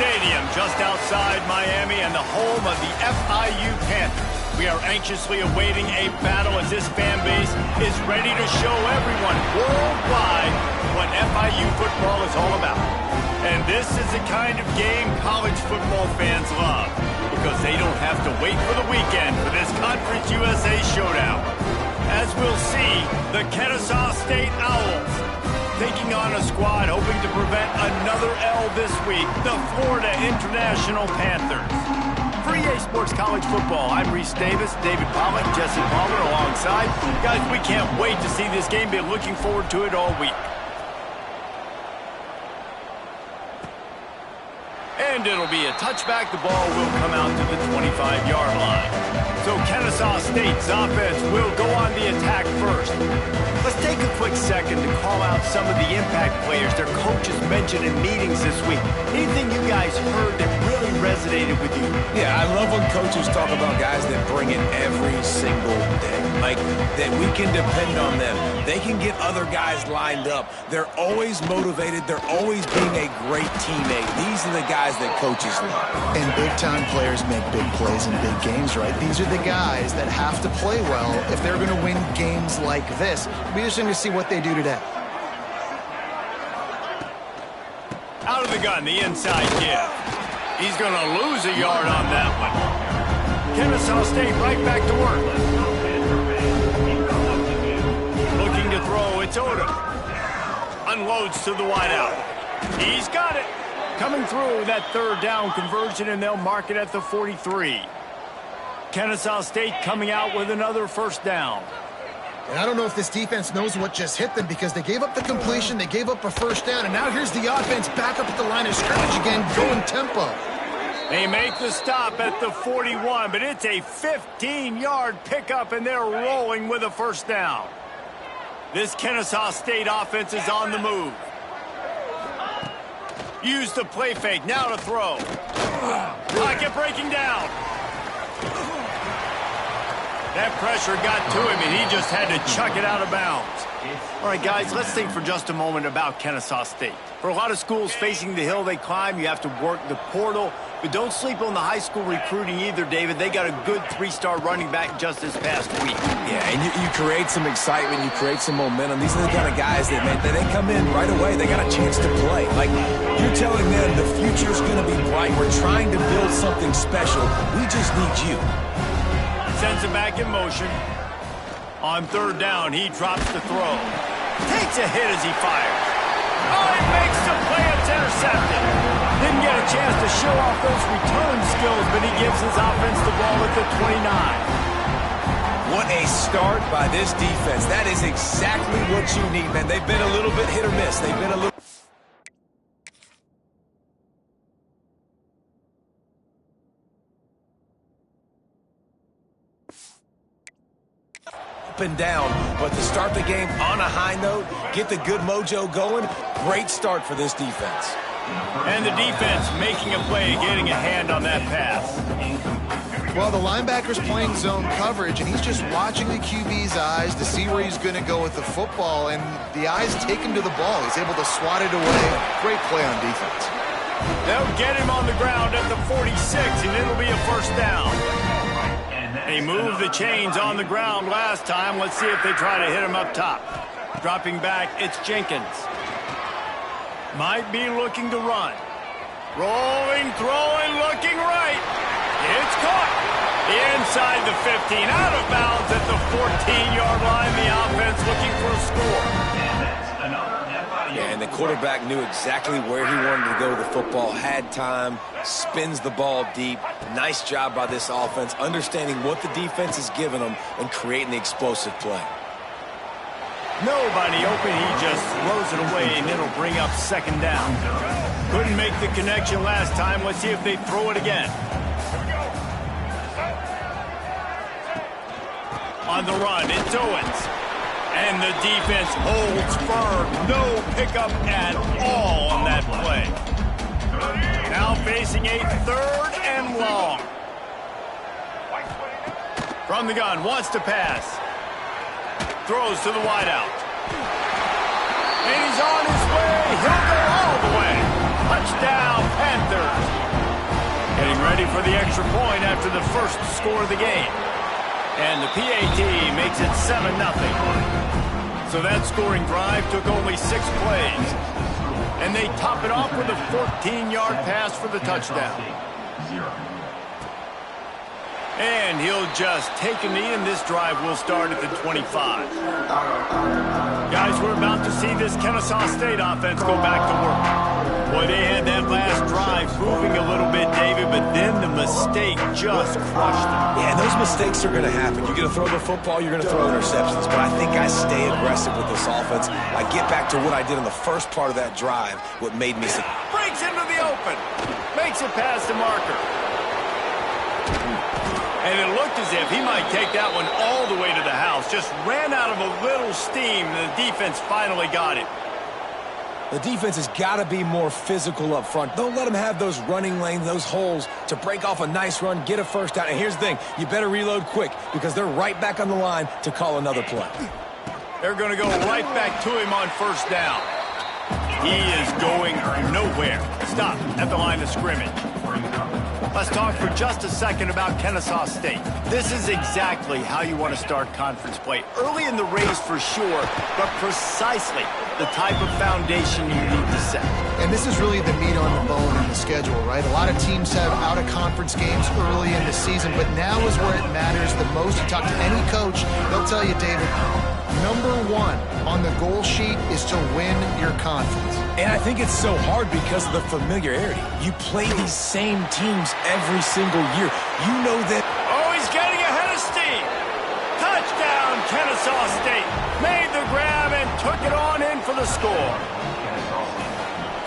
Stadium, just outside Miami and the home of the FIU Panthers. We are anxiously awaiting a battle as this fan base is ready to show everyone worldwide what FIU football is all about. And this is the kind of game college football fans love, because they don't have to wait for the weekend for this Conference USA showdown. As we'll see, the Kennesaw State Owls taking on a squad hoping to prevent another L this week, the Florida International Panthers. For EA Sports College Football, I'm Reese Davis, David Pollock, Jesse Palmer alongside. Guys, we can't wait to see this game. Been looking forward to it all week. And it'll be a touchback. The ball will come out to the 25-yard line. So Kennesaw State's offense will go on the attack first. Let's take a quick second to call out some of the impact players their coaches mentioned in meetings this week. Anything you guys heard that really resonated with you? Yeah, I love when coaches talk about guys that bring it every single day. Like, that we can depend on them. They can get other guys lined up. They're always motivated. They're always being a great teammate. These are the guys that coaches love. And big-time players make big plays in big games, right? These are the guys that have to play well if they're going to win games like this. It'll be interesting to see what they do today. Out of the gun, the inside give. He's going to lose a yard on that one. Kennesaw State right back to work. Looking to throw, it's Odom. Unloads to the wideout. He's got it. Coming through that third down conversion, and they'll mark it at the 43. Kennesaw State coming out with another first down. And I don't know if this defense knows what just hit them, because they gave up the completion, they gave up a first down, and now here's the offense back up at the line of scrimmage again, going tempo. They make the stop at the 41, but it's a 15-yard pickup, and they're rolling with a first down. This Kennesaw State offense is on the move. Use the play fake, now to throw. Pocket breaking down. That pressure got to him, and he just had to chuck it out of bounds. All right, guys, let's think for just a moment about Kennesaw State. For a lot of schools facing the hill they climb, you have to work the portal. But don't sleep on the high school recruiting either, David. They got a good three-star running back just this past week. Yeah, and you create some excitement, you create some momentum. These are the kind of guys that, man, they come in right away. They got a chance to play. Like, you're telling them the future's going to be bright. We're trying to build something special. We just need you. Sends it back in motion. On third down, he drops the throw. Takes a hit as he fires. Oh, he makes the play. It's intercepted. Didn't get a chance to show off those return skills, but he gives his offense the ball at the 29. What a start by this defense. That is exactly what you need, man. They've been a little bit hit or miss. They've been a little... and down, but to start the game on a high note, get the good mojo going, great start for this defense. And the defense making a play, getting a hand on that pass. Well, the linebacker's playing zone coverage, and he's just watching the QB's eyes to see where he's going to go with the football, and the eyes take him to the ball. He's able to swat it away. Great play on defense. They'll get him on the ground at the 46, and it'll be a first down. They moved the chains on the ground last time. Let's see if they try to hit him up top. Dropping back, it's Jenkins. Might be looking to run. Rolling, throwing, looking right. It's caught. Inside the 15, out of bounds at the 14-yard line. The offense looking for a score. Yeah, and the quarterback knew exactly where he wanted to go with the football, had time, spins the ball deep. Nice job by this offense, understanding what the defense is giving them and creating the explosive play. Nobody open, he just throws it away, and it'll bring up second down. Couldn't make the connection last time. Let's see if they throw it again. On the run, it's Owens. And the defense holds firm. No pickup at all on that play. Now facing a third and long. From the gun, wants to pass. Throws to the wideout. And he's on his way. He'll go all the way. Touchdown, Panthers. for the extra point after the first score of the game. And the PAT makes it 7-0. So that scoring drive took only 6 plays. And they top it off with a 14-yard pass for the touchdown. And he'll just take a knee, and this drive will start at the 25. Guys, we're about to see this Kennesaw State offense go back to work. Boy, they had that last drive moving a little bit, David, but then the mistake just crushed them. Yeah, and those mistakes are going to happen. You're going to throw the football, you're going to throw interceptions, but I think I stay aggressive with this offense. I get back to what I did in the first part of that drive, what made me sick. Breaks into the open. Makes it past the marker. And it looked as if he might take that one all the way to the house. Just ran out of a little steam, and the defense finally got it. The defense has got to be more physical up front. Don't let them have those running lanes, those holes to break off a nice run, get a first down. And here's the thing, you better reload quick because they're right back on the line to call another play. They're going to go right back to him on first down. He is going nowhere. Stop at the line of scrimmage. Let's talk for just a second about Kennesaw State. This is exactly how you want to start conference play. Early in the race for sure, but precisely the type of foundation you need to set. And this is really the meat on the bone in the schedule, right? A lot of teams have out-of-conference games early in the season, but now is where it matters the most. You talk to any coach, they'll tell you, David, number 1 on the goal sheet is to win your conference. And I think it's so hard because of the familiarity. You play these same teams every single year. You know that. Oh, he's getting ahead of steam. Touchdown, Kennesaw State. Made the grab and took it on in for the score.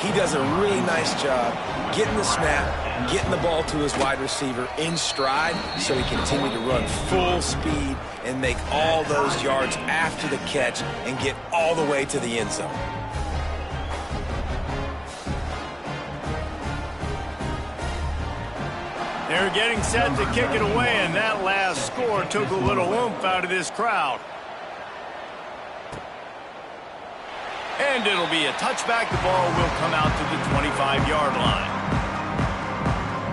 He does a really nice job getting the snap, getting the ball to his wide receiver in stride so he continued to run full speed and make all those yards after the catch and get all the way to the end zone. They're getting set to kick it away, and that last score took a little oomph out of this crowd. And it'll be a touchback. The ball will come out to the 25-yard line.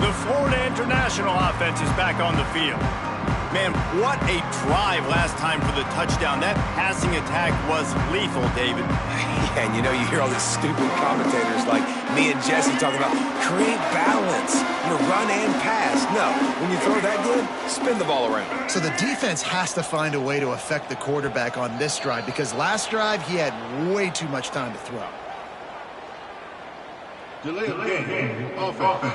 The Florida International offense is back on the field. Man, what a drive last time for the touchdown. That passing attack was lethal, David. Yeah, and you know, you hear all these stupid commentators like me and Jesse talking about create balance, run and pass. No, when you throw that good, spin the ball around. So the defense has to find a way to affect the quarterback on this drive because last drive he had way too much time to throw. Delay of game. Offense.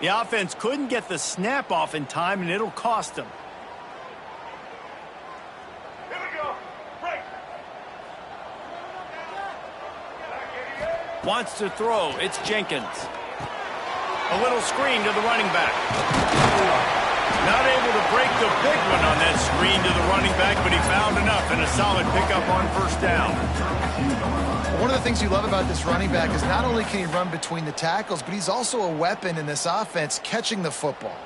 The offense couldn't get the snap off in time, and it'll cost them. Here we go. Break. Wants to throw. It's Jenkins. A little screen to the running back. Not able to break the big one on that screen to the running back, but he found enough and a solid pickup on first down. One of the things you love about this running back is not only can he run between the tackles, but he's also a weapon in this offense catching the football.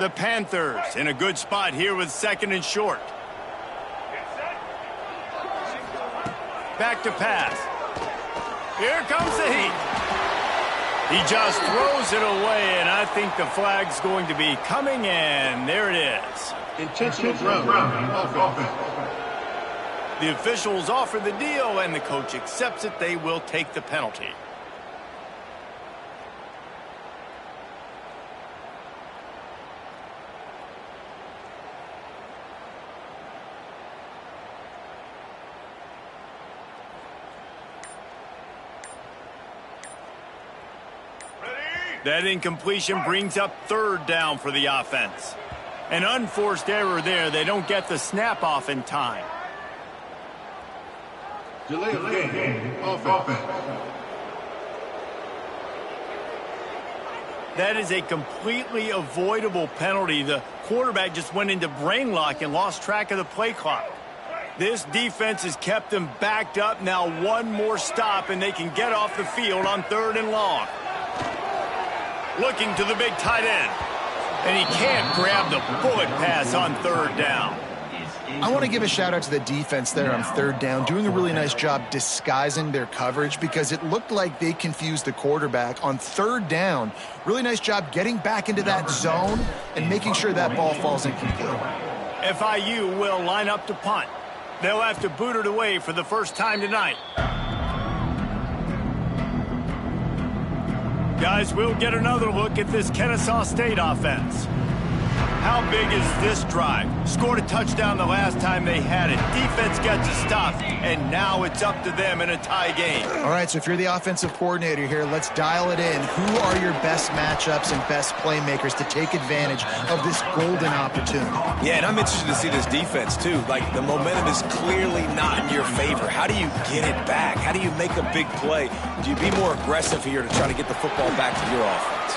The Panthers in a good spot here with 2nd and short. Back to pass. Here comes the heat. He just throws it away, and I think the flag's going to be coming in. There it is. Intentional ground. Offense. The officials offer the deal, and the coach accepts it. They will take the penalty. That incompletion brings up 3rd down for the offense. An unforced error there. They don't get the snap off in time. Delay of game. Offense. That is a completely avoidable penalty. The quarterback just went into brain lock and lost track of the play clock. This defense has kept them backed up. Now one more stop, and they can get off the field on 3rd and long. Looking to the big tight end. And he can't grab the bullet pass on 3rd down. I want to give a shout out to the defense there on third down, doing a really nice job disguising their coverage because it looked like they confused the quarterback on third down. Really nice job getting back into that zone and making sure that ball falls incomplete. FIU will line up to punt. They'll have to boot it away for the first time tonight. Guys, we'll get another look at this Kennesaw State offense. How big is this drive? Scored a touchdown the last time they had it. Defense got to stop, and now it's up to them in a tie game. All right, so if you're the offensive coordinator here, let's dial it in. Who are your best matchups and best playmakers to take advantage of this golden opportunity? Yeah, and I'm interested to see this defense, too. Like, the momentum is clearly not in your favor. How do you get it back? How do you make a big play? Do you be more aggressive here to try to get the football back to your offense?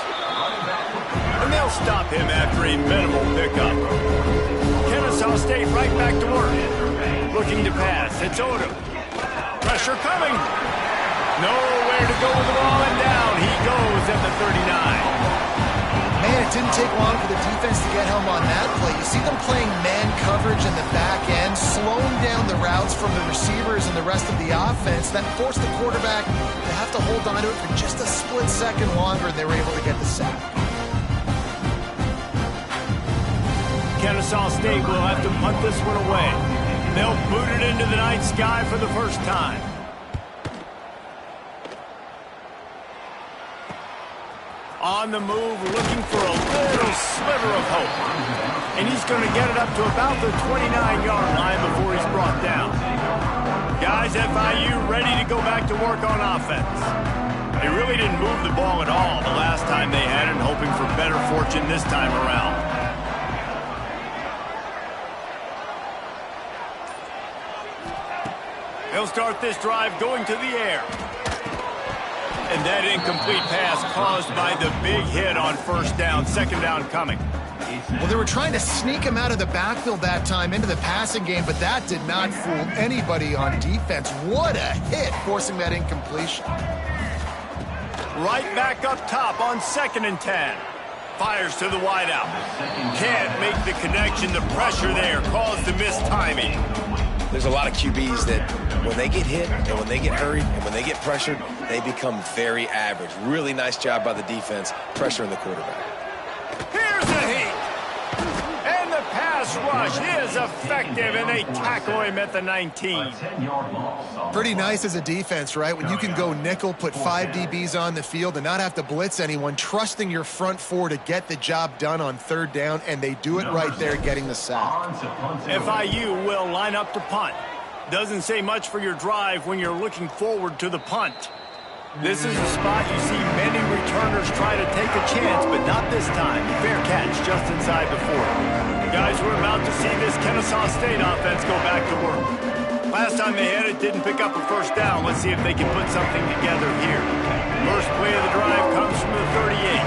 And they'll stop him after a minimal pickup. Kennesaw State right back to work. Looking to pass. It's Odom. Pressure coming. Nowhere to go with the ball, and down he goes at the 39. Man, it didn't take long for the defense to get home on that play. You see them playing man coverage in the back end, slowing down the routes from the receivers and the rest of the offense. That forced the quarterback to have to hold on to it for just a split second longer, and they were able to get the sack. Kennesaw State will have to punt this one away. They'll boot it into the night sky for the first time. On the move, looking for a little sliver of hope. And he's going to get it up to about the 29-yard line before he's brought down. Guys, FIU ready to go back to work on offense. They really didn't move the ball at all the last time they had it, hoping for better fortune this time around. He'll start this drive going to the air. And that incomplete pass caused by the big hit on first down. Second down coming. Well, they were trying to sneak him out of the backfield that time into the passing game, but that did not fool anybody on defense. What a hit, forcing that incompletion. Right back up top on 2nd and 10. Fires to the wideout. Can't make the connection. The pressure there caused the missed timing. There's a lot of QBs that when they get hit and when they get hurried and when they get pressured, they become very average. Really nice job by the defense, pressuring the quarterback. Here's a heat. And the pass rush is effective, and they tackle him at the 19. Pretty nice as a defense, right? When you can go nickel, put 5 DBs on the field and not have to blitz anyone, trusting your front four to get the job done on third down, and they do it right there, getting the sack. FIU will line up to punt. Doesn't say much for your drive when you're looking forward to the punt. This is a spot you see many returners try to take a chance, but not this time. Fair catch just inside the 40. Guys, we're about to see this Kennesaw State offense go back to work. Last time they had it, didn't pick up a first down. Let's see if they can put something together here. First play of the drive comes from the 38.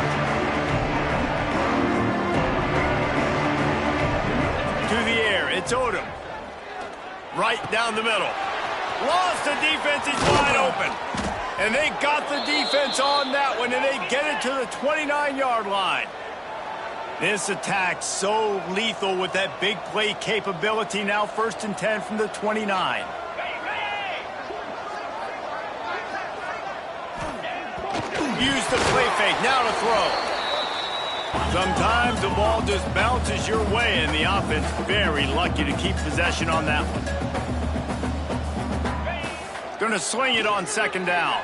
To the air, it's Odom. Right down the middle. Lost the defense, he's wide open. And they got the defense on that one, and they get it to the 29-yard line. This attack so lethal with that big play capability. Now 1st and 10 from the 29. Use the play fake, now to throw. Sometimes the ball just bounces your way, and the offense very lucky to keep possession on that one. Going to sling it on 2nd down.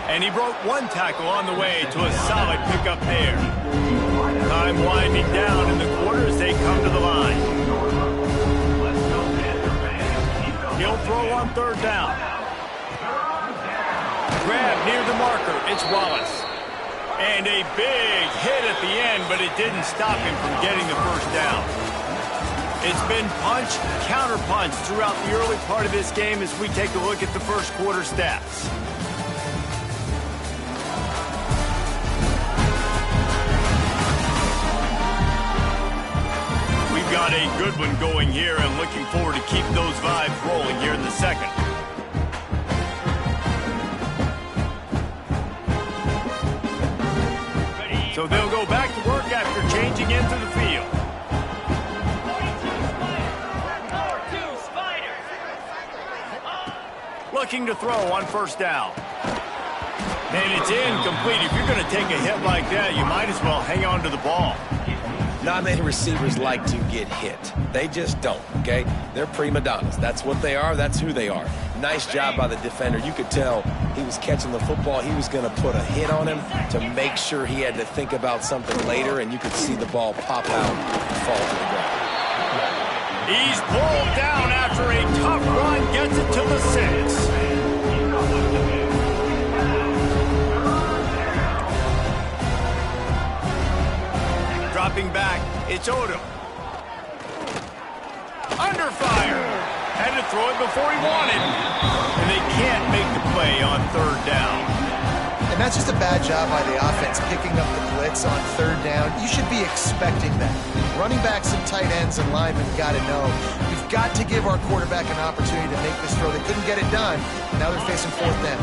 And he broke one tackle on the way to a solid pickup there. Time winding down in the quarter as they come to the line. He'll throw on 3rd down. Grab near the marker. It's Wallace. And a big hit at the end, but it didn't stop him from getting the first down. It's been punch, counter-punch throughout the early part of this game as we take a look at the first quarter stats. We've got a good one going here and looking forward to keep those vibes rolling here in the second. So they'll go back to work after changing into the field. Looking to throw on first down. And it's incomplete. If you're going to take a hit like that, you might as well hang on to the ball. Not many receivers like to get hit. They just don't, okay? They're prima donnas. That's what they are. That's who they are. Nice job by the defender. You could tell he was catching the football. He was going to put a hit on him to make sure he had to think about something later, and you could see the ball pop out and fall to the ground. He's pulled down after a tough run. Gets it to the 6. Dropping back, it's Odom. Under fire. Had to throw it before he wanted. And they can't make the play on third down. And that's just a bad job by the offense, picking up the blitz on third down. You should be expecting that. Running backs and tight ends and linemen got to know. We've got to give our quarterback an opportunity to make this throw. They couldn't get it done. Now they're facing fourth down.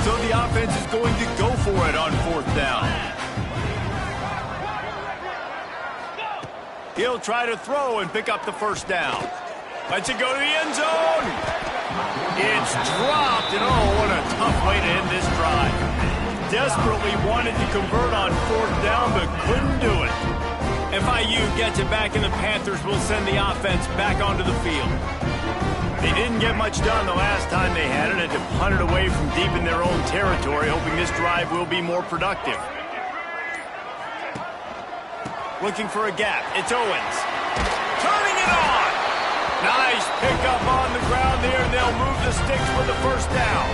So the offense is going to go for it on fourth down. He'll try to throw and pick up the first down. Lets it go to the end zone. It's dropped, and oh, what a tough way to end this drive. Desperately wanted to convert on fourth down, but couldn't do it. FIU gets it back, and the Panthers will send the offense back onto the field. They didn't get much done the last time they had it, and to punt it away from deep in their own territory, hoping this drive will be more productive. Looking for a gap. It's Owens. Turning it on. Nice pickup on the ground there, and they'll move the sticks for the first down.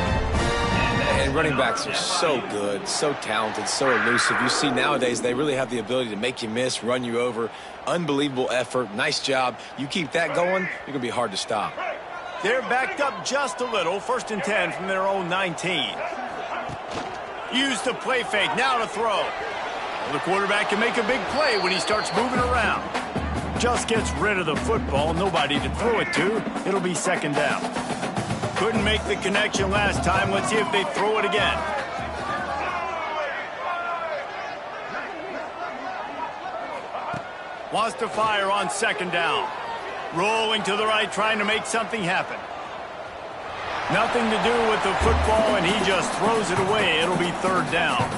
And running backs are so good, so talented, so elusive. You see nowadays they really have the ability to make you miss, run you over. Unbelievable effort. Nice job. You keep that going, you're going to be hard to stop. They're backed up just a little. 1st and 10 from their own 19. Use the play fake. Now to throw. The quarterback can make a big play when he starts moving around. Just gets rid of the football. Nobody to throw it to. It'll be second down. Couldn't make the connection last time. Let's see if they throw it again. Wants to fire on second down. Rolling to the right, trying to make something happen. Nothing to do with the football, and he just throws it away. It'll be third down.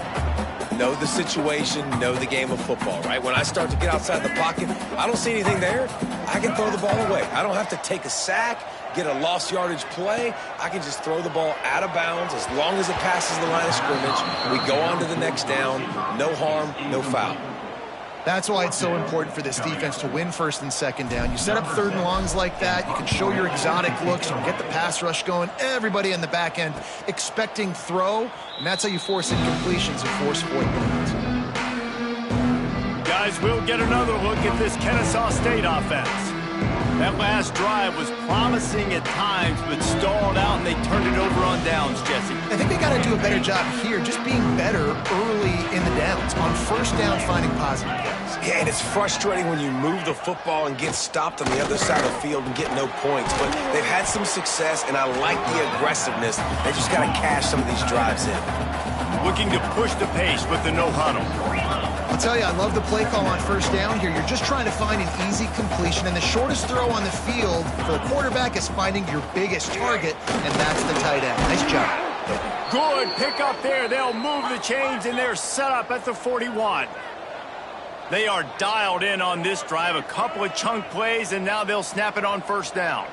Know the situation, know the game of football, right? When I start to get outside the pocket, I don't see anything there. I can throw the ball away. I don't have to take a sack, get a lost yardage play. I can just throw the ball out of bounds as long as it passes the line of scrimmage. We go on to the next down. No harm, no foul. That's why it's so important for this defense to win first and second down. You set up third and longs like that, you can show your exotic looks, you can get the pass rush going, everybody in the back end expecting throw, and that's how you force incompletions and force fourth downs. Guys, we'll get another look at this Kennesaw State offense. That last drive was promising at times, but stalled out, and they turned it over on downs, Jesse. I think they got to do a better job here, just being better early in the downs. On first down, finding positive plays. Yeah, and it's frustrating when you move the football and get stopped on the other side of the field and get no points. But they've had some success, and I like the aggressiveness. They just got to cash some of these drives in. Looking to push the pace with the no huddle. I'll tell you, I love the play call on first down here. You're just trying to find an easy completion, and the shortest throw on the field for the quarterback is finding your biggest target, and that's the tight end. Nice job. Good pick up there. They'll move the chains, and they're set up at the 41. They are dialed in on this drive. A couple of chunk plays, and now they'll snap it on first down.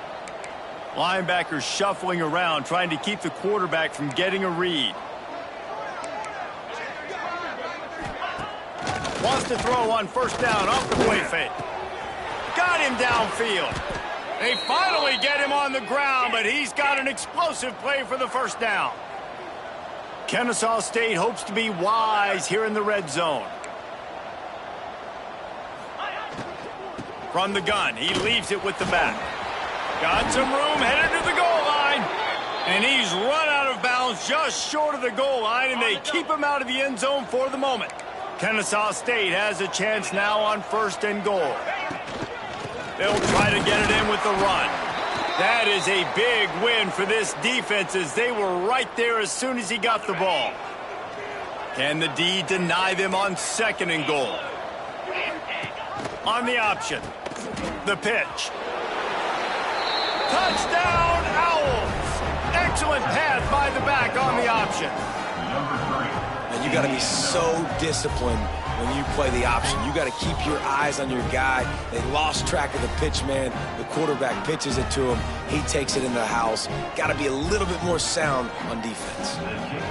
Linebackers shuffling around, trying to keep the quarterback from getting a read. Wants to throw on first down off the play fake. Got him downfield. They finally get him on the ground, but he's got an explosive play for the first down. Kennesaw State hopes to be wise here in the red zone. From the gun, he leaves it with the back. Got some room, headed to the goal line. And he's run out of bounds just short of the goal line, and they keep him out of the end zone for the moment. Kennesaw State has a chance now on 1st and goal. They'll try to get it in with the run. That is a big win for this defense, as they were right there as soon as he got the ball. Can the D deny them on 2nd and goal? On the option, the pitch. Touchdown, Owls! Excellent pass by the back on the option. And you got to be so disciplined when you play the option. You got to keep your eyes on your guy. They lost track of the pitch, man. The quarterback pitches it to him. He takes it in the house. Got to be a little bit more sound on defense.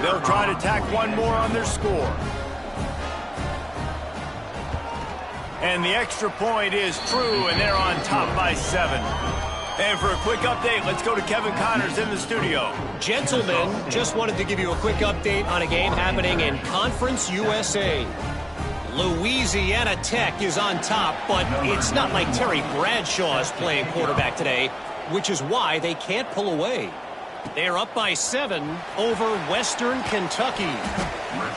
They'll try to tack one more on their score. And the extra point is true, and they're on top by 7. And for a quick update, let's go to Kevin Connors in the studio. Gentlemen, just wanted to give you a quick update on a game happening in Conference USA. Louisiana Tech is on top, but it's not like Terry Bradshaw is playing quarterback today, which is why they can't pull away. They're up by 7 over Western Kentucky.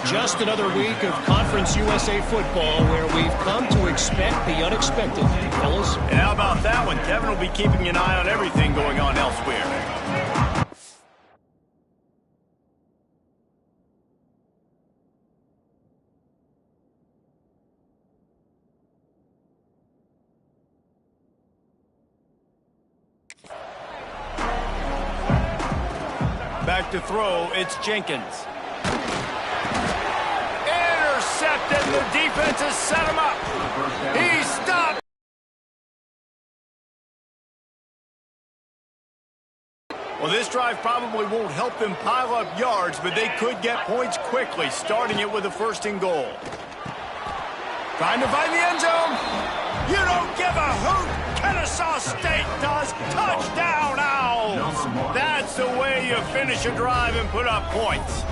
Just another week of Conference USA football where we've come to expect the unexpected, fellas. And how about that one? Kevin will be keeping an eye on everything going on elsewhere. Back to throw, it's Jenkins. Intercepted, the defense has set him up. He stopped. Well, this drive probably won't help them pile up yards, but they could get points quickly, starting it with a 1st and goal. Trying to find the end zone. You don't give a hoot. Kennesaw State does. Touchdown, Owls. That's the way you finish a drive and put up points.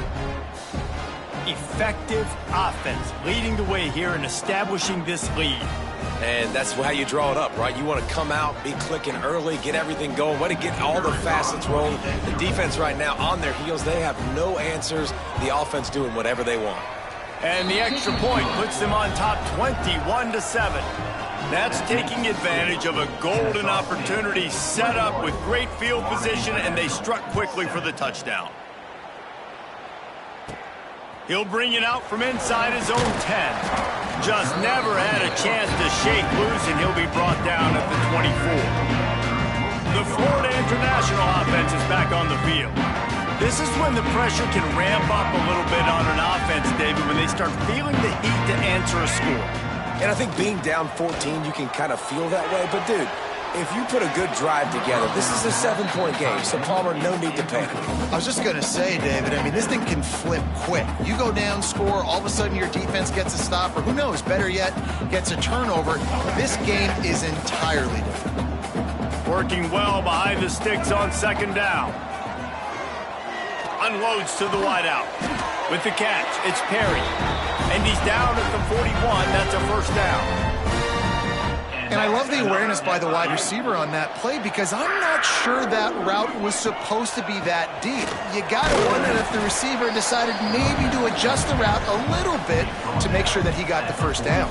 Effective offense leading the way here and establishing this lead. And that's how you draw it up, right? You want to come out, be clicking early, get everything going, want to get all the facets rolling. The defense right now on their heels, they have no answers. The offense doing whatever they want. And the extra point puts them on top 21-7. That's taking advantage of a golden opportunity set up with great field position, and they struck quickly for the touchdown. He'll bring it out from inside his own 10. Just never had a chance to shake loose, and he'll be brought down at the 24. The Florida International offense is back on the field. This is when the pressure can ramp up a little bit on an offense, David, when they start feeling the heat to answer a score. And I think being down 14, you can kind of feel that way. But, dude, if you put a good drive together, this is a 7-point game, so Palmer, no need to panic. I was just going to say, David, I mean, this thing can flip quick. You go down, score, all of a sudden your defense gets a stop, or who knows, better yet, gets a turnover. This game is entirely different. Working well behind the sticks on 2nd down. Unloads to the wideout. With the catch, it's Perry. And he's down at the 41. That's a 1st down. And I love the awareness by the wide receiver on that play because I'm not sure that route was supposed to be that deep. You got to wonder if the receiver decided maybe to adjust the route a little bit to make sure that he got the 1st down.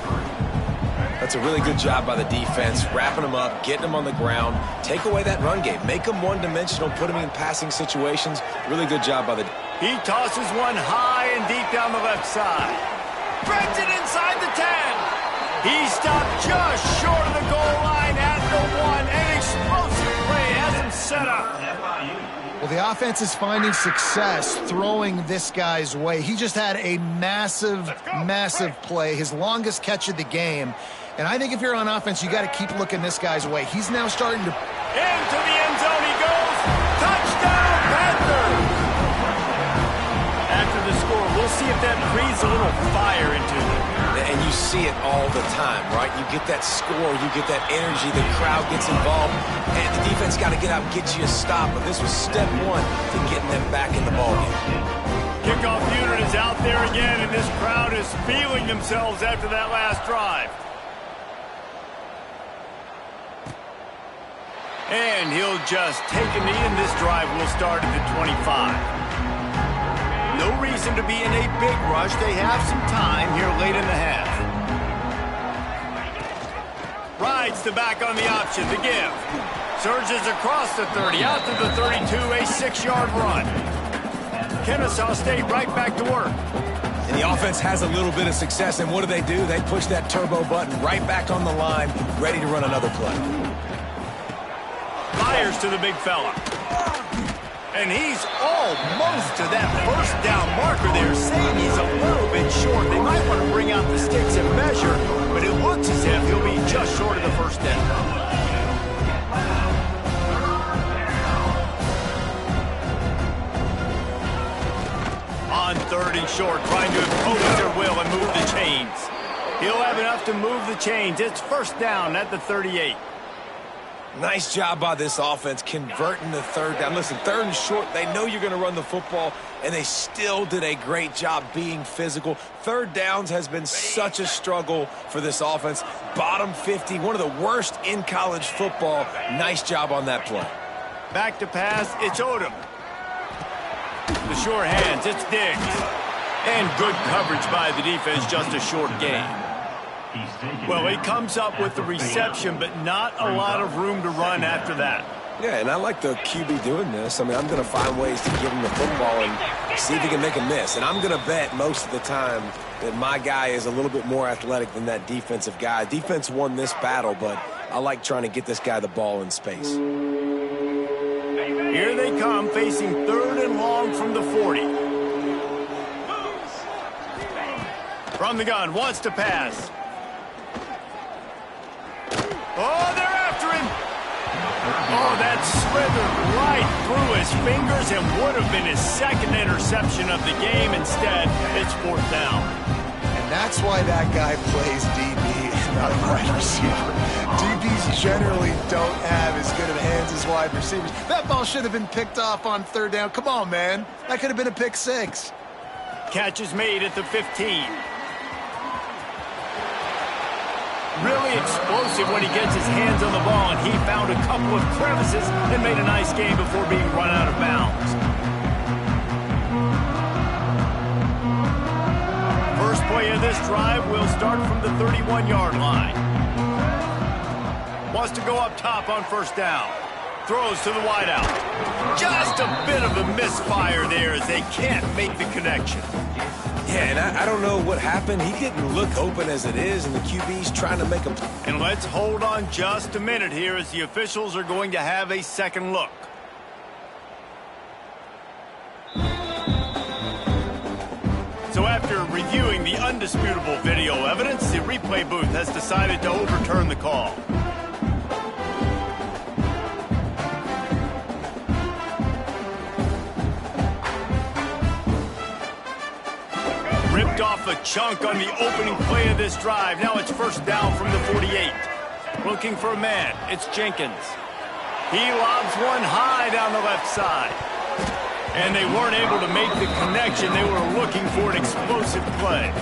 That's a really good job by the defense, wrapping them up, getting them on the ground, take away that run game, make them one-dimensional, put them in passing situations. Really good job by the defense. He tosses one high and deep down the left side. Threads it inside the 10. He stopped just short of the goal line at the 1. An explosive play has him set up. Well, the offense is finding success throwing this guy's way. He just had a massive, massive play, his longest catch of the game. And I think if you're on offense, you got to keep looking this guy's way. He's now starting to... Into the end zone he goes. Touchdown, Panthers! After the score, we'll see if that breathes a little fire into them. And you see it all the time, right? You get that score, you get that energy, the crowd gets involved, and the defense got to get out and get you a stop. But this was step 1 to getting them back in the ballgame. Kickoff unit is out there again, and this crowd is feeling themselves after that last drive. And he'll just take a knee, and this drive will start at the 25. No reason to be in a big rush. They have some time here late in the half. Rides the back on the option to give. Surges across the 30, out to the 32, a 6-yard run. Kennesaw State right back to work. And the offense has a little bit of success, and what do? They push that turbo button right back on the line, ready to run another play. Fires to the big fella. And he's almost to that first down marker there, saying he's a little bit short. They might want to bring out the sticks and measure, but it looks as if he'll be just short of the first down. On 3rd and short, trying to impose their will and move the chains. He'll have enough to move the chains. It's 1st down at the 38. Nice job by this offense converting the 3rd down. Listen, 3rd and short, they know you're going to run the football, and they still did a great job being physical. 3rd downs has been such a struggle for this offense. Bottom 50, one of the worst in college football. Nice job on that play. Back to pass, it's Odom. The short hands, it's Diggs. And good coverage by the defense, just a short gain. Well, he comes up with the reception, but not a lot of room to run after that. Yeah, and I like the QB doing this. I mean, I'm going to find ways to give him the football and see if he can make a miss. And I'm going to bet most of the time that my guy is a little bit more athletic than that defensive guy. Defense won this battle, but I like trying to get this guy the ball in space. Here they come, facing 3rd and long from the 40. From the gun, wants to pass. Oh, they're after him. Oh, that slithered right through his fingers and would have been his 2nd interception of the game. Instead, it's 4th down. And that's why that guy plays DB and not a wide receiver. DBs generally don't have as good of hands as wide receivers. That ball should have been picked off on 3rd down. Come on, man. That could have been a pick 6. Catch is made at the 15. Really explosive when he gets his hands on the ball, and he found a couple of crevices and made a nice game before being run out of bounds. First play of this drive will start from the 31-yard line. Wants to go up top on 1st down. Throws to the wideout. Just a bit of a misfire there as they can't make the connection. Yeah, and I don't know what happened. He didn't look open as it is, and the QB's trying to make him. And let's hold on just a minute here as the officials are going to have a second look. So after reviewing the undisputable video evidence, the replay booth has decided to overturn the call. Ripped off a chunk on the opening play of this drive. Now it's 1st down from the 48. Looking for a man. It's Jenkins. He lobs one high down the left side. And they weren't able to make the connection. They were looking for an explosive play.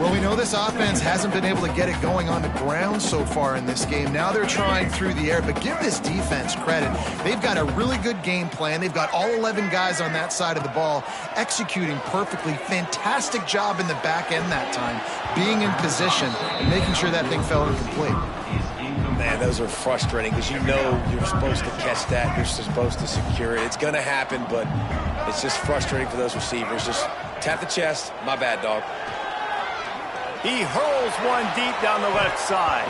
Well, we know this offense hasn't been able to get it going on the ground so far in this game. Now they're trying through the air, but give this defense credit. They've got a really good game plan. They've got all 11 guys on that side of the ball executing perfectly. Fantastic job in the back end that time, being in position and making sure that thing fell incomplete. Man, those are frustrating because you know you're supposed to catch that. You're supposed to secure it. It's going to happen, but it's just frustrating for those receivers. Just tap the chest. My bad, dog. He hurls one deep down the left side.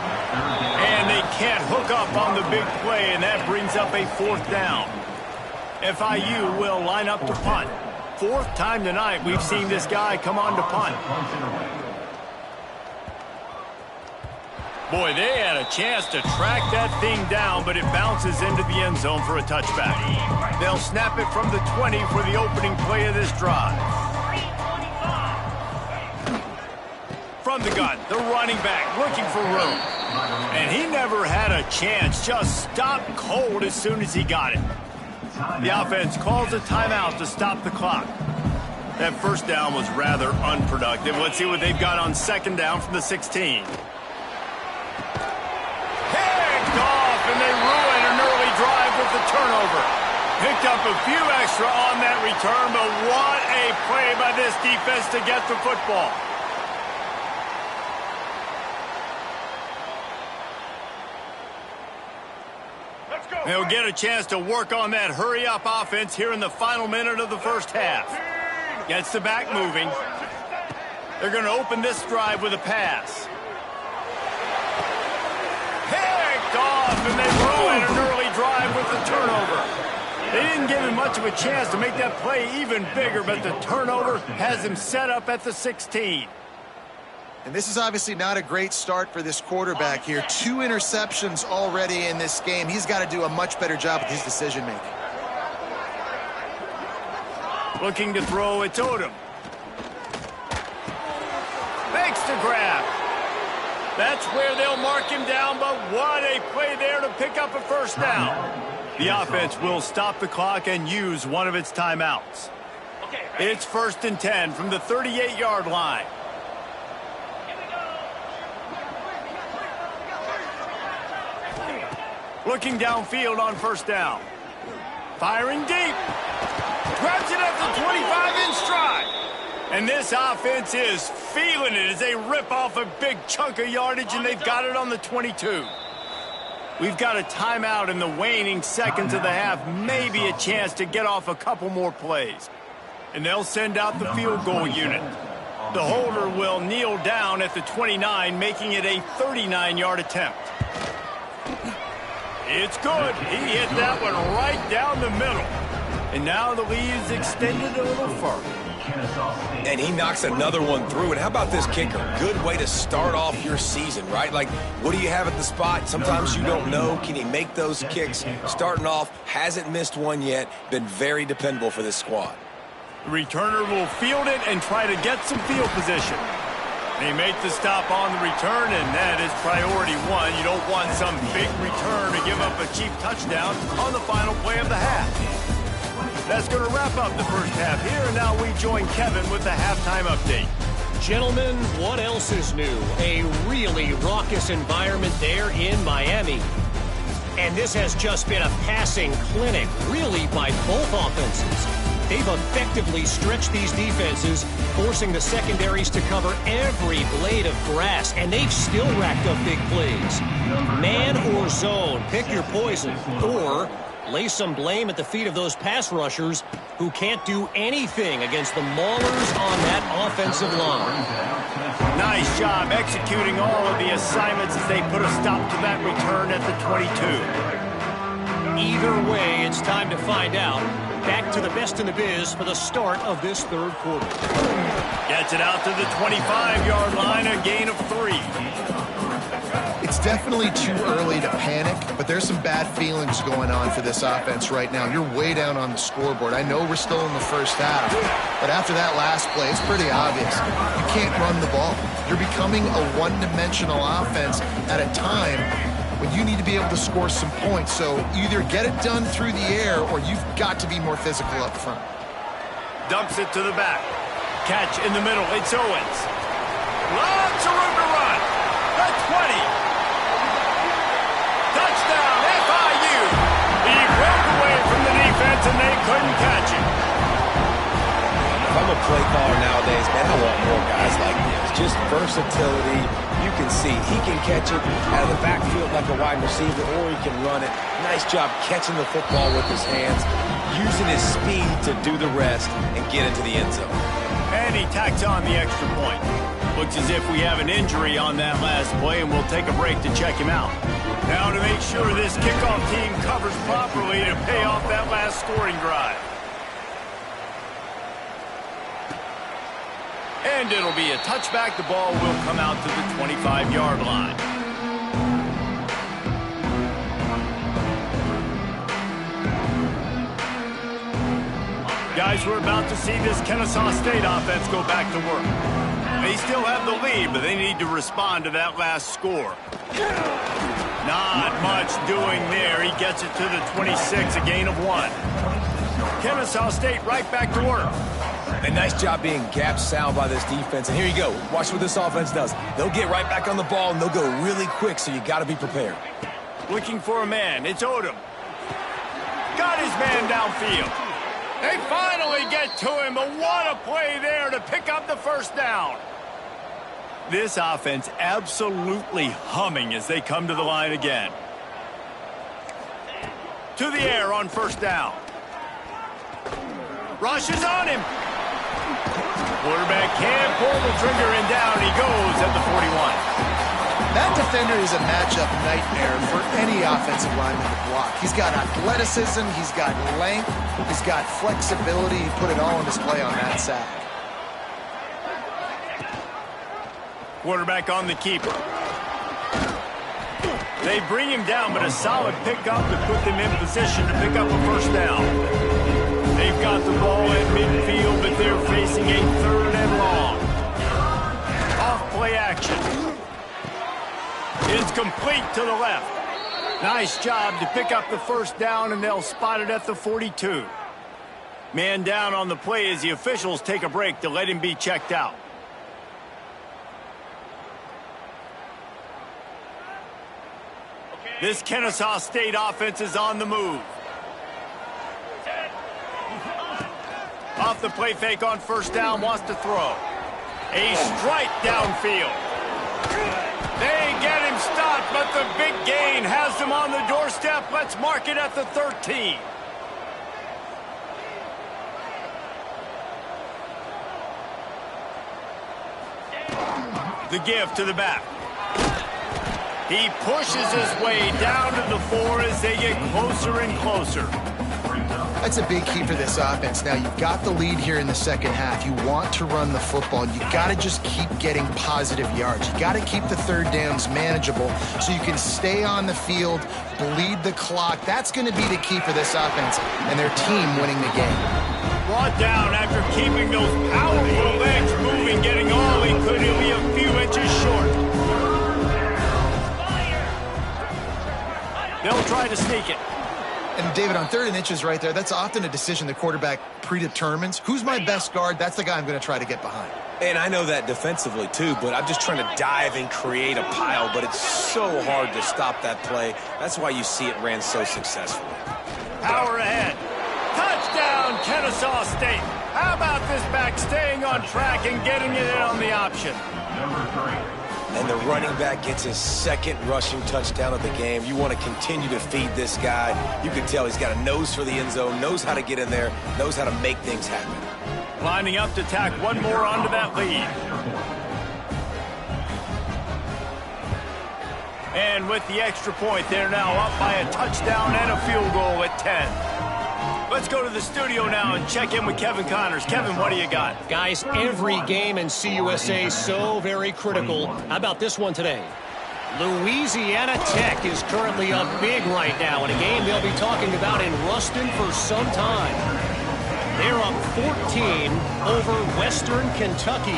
And they can't hook up on the big play, and that brings up a 4th down. FIU will line up to punt. 4th time tonight we've seen this guy come on to punt. Boy, they had a chance to track that thing down, but it bounces into the end zone for a touchback. They'll snap it from the 20 for the opening play of this drive. From the gun, the running back looking for room. And he never had a chance, just stopped cold as soon as he got it. The offense calls a timeout to stop the clock. That 1st down was rather unproductive. Let's see what they've got on 2nd down from the 16. Picked off, and they ruin an early drive with the turnover. Picked up a few extra on that return, but what a play by this defense to get the football. They'll get a chance to work on that hurry-up offense here in the final minute of the 1st half. Gets the back moving. They're going to open this drive with a pass. Picked off, and they ruin an early drive with the turnover. They didn't give him much of a chance to make that play even bigger, but the turnover has him set up at the 16. And this is obviously not a great start for this quarterback here. 2 interceptions already in this game. He's got to do a much better job with his decision-making. Looking to throw, it's Odom. Makes the grab. That's where they'll mark him down, but what a play there to pick up a first down. The offense will stop the clock and use one of its timeouts. It's 1st and 10 from the 38-yard line. Looking downfield on first down. Firing deep. Grabs it at the 25 in stride. And this offense is feeling it as they rip off a big chunk of yardage, and they've got it on the 22. We've got a timeout in the waning seconds of the half. Maybe a chance to get off a couple more plays. And they'll send out the field goal unit. The holder will kneel down at the 29, making it a 39-yard attempt. It's good. He hit that one right down the middle. And now the lead is extended a little further. And he knocks another one through. And how about this kicker? Good way to start off your season, right? Like, what do you have at the spot? Sometimes you don't know. Can he make those kicks? Starting off, hasn't missed one yet. Been very dependable for this squad. The returner will field it and try to get some field position. They make the stop on the return, and that is priority one. You don't want some big return to give up a cheap touchdown on the final play of the half. That's going to wrap up the first half here, and now we join Kevin with the halftime update. Gentlemen, what else is new? A really raucous environment there in Miami. And this has just been a passing clinic, really, by both offenses. They've effectively stretched these defenses, forcing the secondaries to cover every blade of grass, and they've still racked up big plays. Man or zone, pick your poison, or lay some blame at the feet of those pass rushers who can't do anything against the maulers on that offensive line. Nice job executing all of the assignments as they put a stop to that return at the 22. Either way, it's time to find out. Back to the best in the biz for the start of this third quarter. Gets it out to the 25-yard line, a gain of 3. It's definitely too early to panic, but there's some bad feelings going on for this offense right now. You're way down on the scoreboard. I know we're still in the first half, but after that last play, it's pretty obvious. You can't run the ball. You're becoming a one-dimensional offense at a time when you need to be able to score some points. So either get it done through the air or you've got to be more physical up front. Dumps it to the back. Catch in the middle. It's Owens. Lots of room to run. The 20. Touchdown, FIU. He broke away from the defense and they couldn't catch him. If I'm a play caller nowadays, man, I want more guys like this. Just versatility. You can see he can catch it out of the backfield like a wide receiver, or he can run it. Nice job catching the football with his hands, using his speed to do the rest and get into the end zone. And he tacks on the extra point. Looks as if we have an injury on that last play, and we'll take a break to check him out. Now to make sure this kickoff team covers properly to pay off that last scoring drive. And it'll be a touchback. The ball will come out to the 25-yard line. Guys, we're about to see this Kennesaw State offense go back to work. They still have the lead, but they need to respond to that last score. Not much doing there. He gets it to the 26, a gain of 1. Kennesaw State right back to work. A nice job being gap sound by this defense. And here you go. Watch what this offense does. They'll get right back on the ball, and they'll go really quick, so you got to be prepared. Looking for a man. It's Odom. Got his man downfield. They finally get to him, but what a play there to pick up the first down. This offense absolutely humming as they come to the line again. To the air on first down. Rushes on him. Quarterback can't pull the trigger, and down he goes at the 41. That defender is a matchup nightmare for any offensive lineman to block. He's got athleticism, he's got length, he's got flexibility. He put it all on display on that sack. Quarterback on the keeper. They bring him down, but a solid pickup to put them in position to pick up a first down. They've got the ball at midfield, but they're facing a 3rd and long. Off-play action. It's complete to the left. Nice job to pick up the first down, and they'll spot it at the 42. Man down on the play as the officials take a break to let him be checked out. This Kennesaw State offense is on the move. Off the play fake on first down, wants to throw. A strike downfield. They get him stopped, but the big gain has them on the doorstep. Let's mark it at the 13. The give to the back. He pushes his way down to the 4 as they get closer and closer. That's a big key for this offense. Now, you've got the lead here in the second half. You want to run the football. You got to just keep getting positive yards. You got to keep the third downs manageable so you can stay on the field, bleed the clock. That's going to be the key for this offense and their team winning the game. Brought down after keeping those powerful legs moving, getting all he could. He'll be a few inches short. They'll try to sneak it. And, David, on 3rd and inches right there, that's often a decision the quarterback predetermines. Who's my best guard? That's the guy I'm going to try to get behind. And I know that defensively, too, but I'm just trying to dive and create a pile, but it's so hard to stop that play. That's why you see it ran so successfully. Power ahead. Touchdown, Kennesaw State. How about this back staying on track and getting it in on the option? And the running back gets his 2nd rushing touchdown of the game. You want to continue to feed this guy. You can tell he's got a nose for the end zone, knows how to get in there, knows how to make things happen. Lining up to tack one more onto that lead. And with the extra point, they're now up by a touchdown and a field goal at 10. Let's go to the studio now and check in with Kevin Connors. Kevin, what do you got? Guys, every game in CUSA is so very critical. How about this one today? Louisiana Tech is currently up big right now in a game they'll be talking about in Ruston for some time. They're up 14 over Western Kentucky.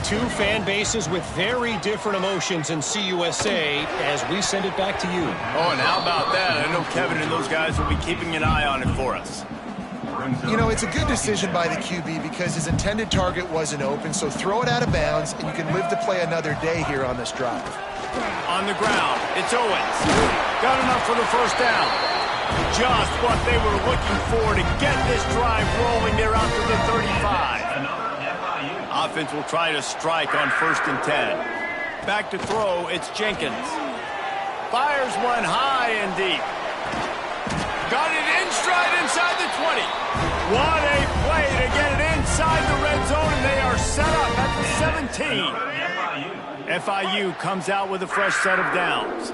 2 fan bases with very different emotions in CUSA as we send it back to you. Oh, and how about that? I know Kevin and those guys will be keeping an eye on it for us. You know, it's a good decision by the QB because his intended target wasn't open, so throw it out of bounds, and you can live to play another day here on this drive. On the ground, it's Owens. Got enough for the first down. Just what they were looking for to get this drive rolling. They're out to the 35. Offense will try to strike on 1st and 10. Back to throw, it's Jenkins. Fires one high and deep. Got it in stride inside the 20. What a play to get it inside the red zone, and they are set up at the 17. FIU comes out with a fresh set of downs.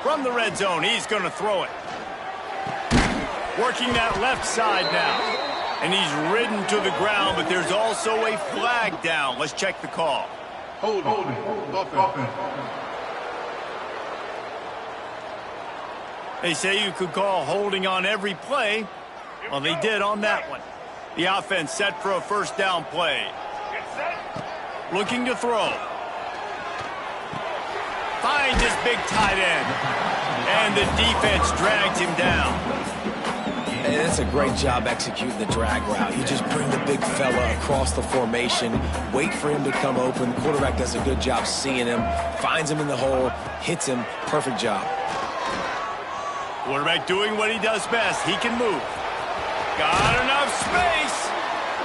From the red zone, he's going to throw it. Working that left side now. And he's ridden to the ground, but there's also a flag down. Let's check the call. Holding. Offense. They say you could call holding on every play. Well, they did on that one. The offense set for a first down play. Looking to throw. Finds his big tight end. And the defense drags him down. And that's a great job executing the drag route. You just bring the big fella across the formation, wait for him to come open. The quarterback does a good job seeing him, finds him in the hole, hits him. Perfect job. Quarterback doing what he does best. He can move. Got enough space.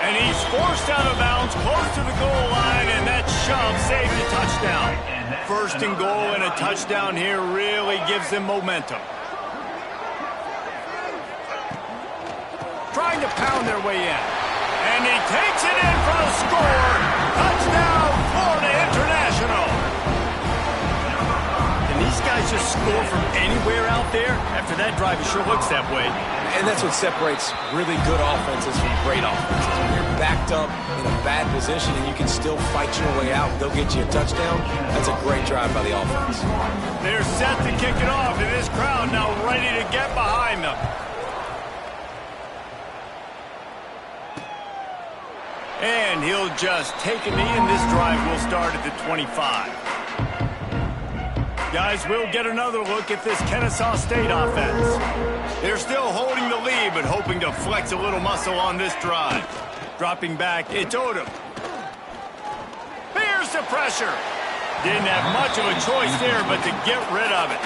And he's forced out of bounds close to the goal line, and that shove saved a touchdown. 1st and goal and a touchdown here really gives them momentum. Trying to pound their way in. And he takes it in for the score. Touchdown, Florida International. guys just score from anywhere out there? After that drive, it sure looks that way. And that's what separates really good offenses from great offenses. When you're backed up in a bad position and you can still fight your way out and they'll get you a touchdown, that's a great drive by the offense. They're set to kick it off, and this crowd now ready to get behind them. And he'll just take a knee, and this drive will start at the 25. Guys, we'll get another look at this Kennesaw State offense. They're still holding the lead, but hoping to flex a little muscle on this drive. Dropping back, it's Odom. Here's the pressure. Didn't have much of a choice there, but to get rid of it.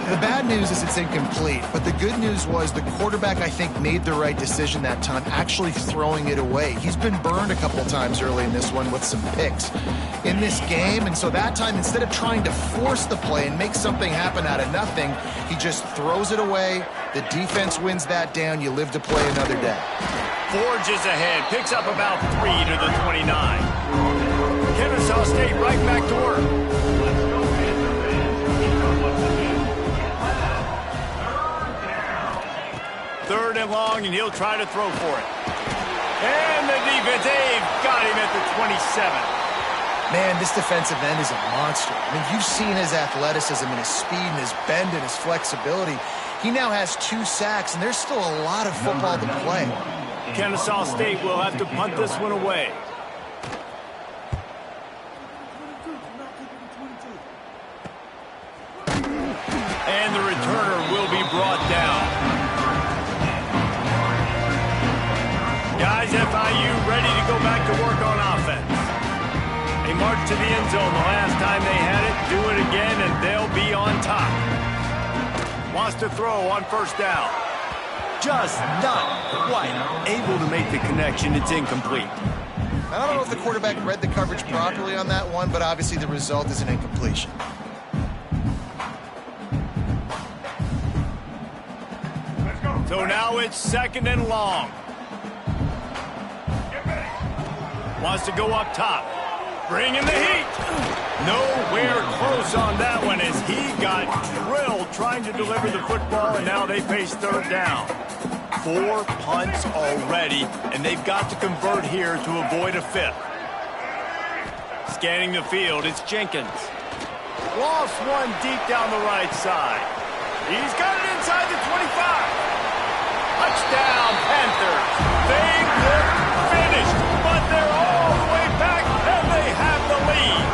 The bad news is it's incomplete, but the good news was the quarterback, I think, made the right decision that time, actually throwing it away. He's been burned a couple times early in this one with some picks in this game, and so that time, instead of trying to force the play and make something happen out of nothing, he just throws it away. The defense wins that down. You live to play another day. Forges ahead, picks up about 3 to the 29. Kennesaw State right back to work. Third and long, and he'll try to throw for it. And the defense, they've got him at the 27. Man, this defensive end is a monster. I mean, you've seen his athleticism and his speed and his bend and his flexibility. He now has 2 sacks, and there's still a lot of football to play. Kennesaw State will have to punt this one away. And the returner will be brought down. Guys, FIU ready to go back to work on offense. They march to the end zone the last time they had it, do it again, and they'll be on top. Wants to throw on first down. Just not quite able to make the connection. It's incomplete. I don't know if the quarterback read the coverage properly on that one, but obviously the result is an incompletion. So now it's second and long. Wants to go up top. Bringing the heat. Nowhere close on that one as he got drilled trying to deliver the football, and now they face third down. 4 punts already, and they've got to convert here to avoid a 5th. Scanning the field, it's Jenkins. Lost one deep down the right side. He's got it inside the 25. Touchdown, Panthers. They look finished, but they're all the way back, and they have the lead.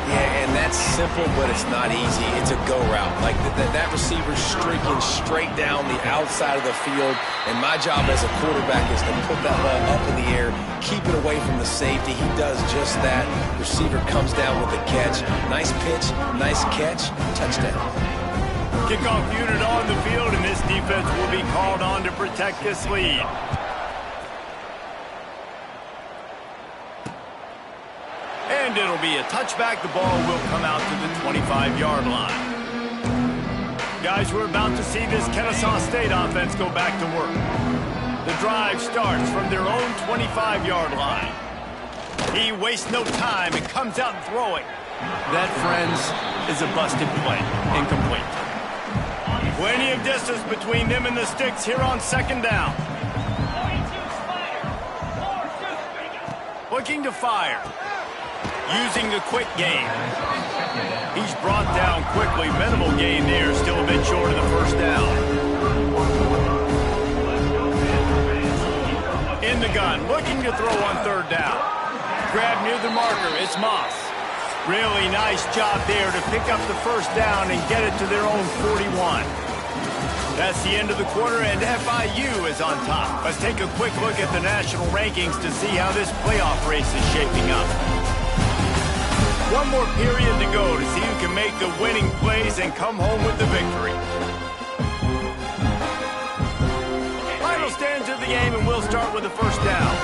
Yeah, and that's simple, but it's not easy. It's a go route. Like that receiver's streaking straight down the outside of the field, and my job as a quarterback is to put that ball up in the air, keep it away from the safety. He does just that. Receiver comes down with the catch. Nice pitch, nice catch, touchdown. Kickoff unit on the field, and this defense will be called on to protect this lead. And it'll be a touchback. The ball will come out to the 25-yard line. Guys, we're about to see this Kennesaw State offense go back to work. The drive starts from their own 25-yard line. He wastes no time and comes out throwing. That, friends, is a busted play. Incomplete. Plenty of distance between them and the sticks here on second down. Looking to fire. Using the quick game. He's brought down quickly. Minimal gain there. Still a bit short of the first down. In the gun. Looking to throw on third down. Grab near the marker. It's Moss. Really nice job there to pick up the first down and get it to their own 41. That's the end of the quarter, and FIU is on top. Let's take a quick look at the national rankings to see how this playoff race is shaping up. One more period to go to see who can make the winning plays and come home with the victory. Final stands of the game, and we'll start with the first down.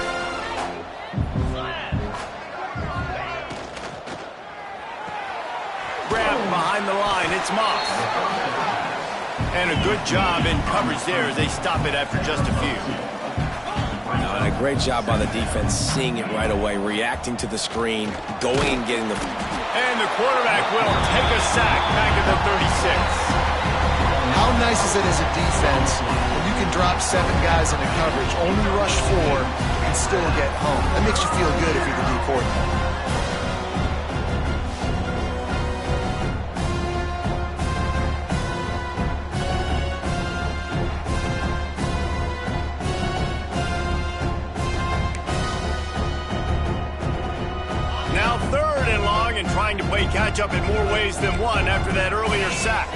Grab behind the line, it's Moss. And a good job in coverage there as they stop it after just a few. And a great job by the defense, seeing it right away, reacting to the screen, going and getting the... And the quarterback will take a sack back at the 36. How nice is it as a defense when you can drop 7 guys into coverage, only rush 4, and still get home? That makes you feel good if you're the D coordinator. Now 3rd and long and trying to play catch-up in more ways than one after that earlier sack.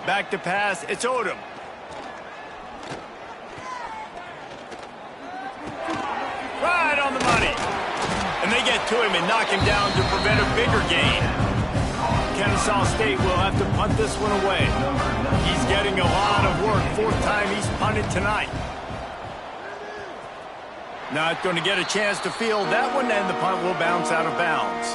Back to pass, it's Odom. Right on the money. And they get to him and knock him down to prevent a bigger gain. Kennesaw State will have to punt this one away. He's getting a lot of work. 4th time he's punted tonight. Not going to get a chance to field that one, and the punt will bounce out of bounds.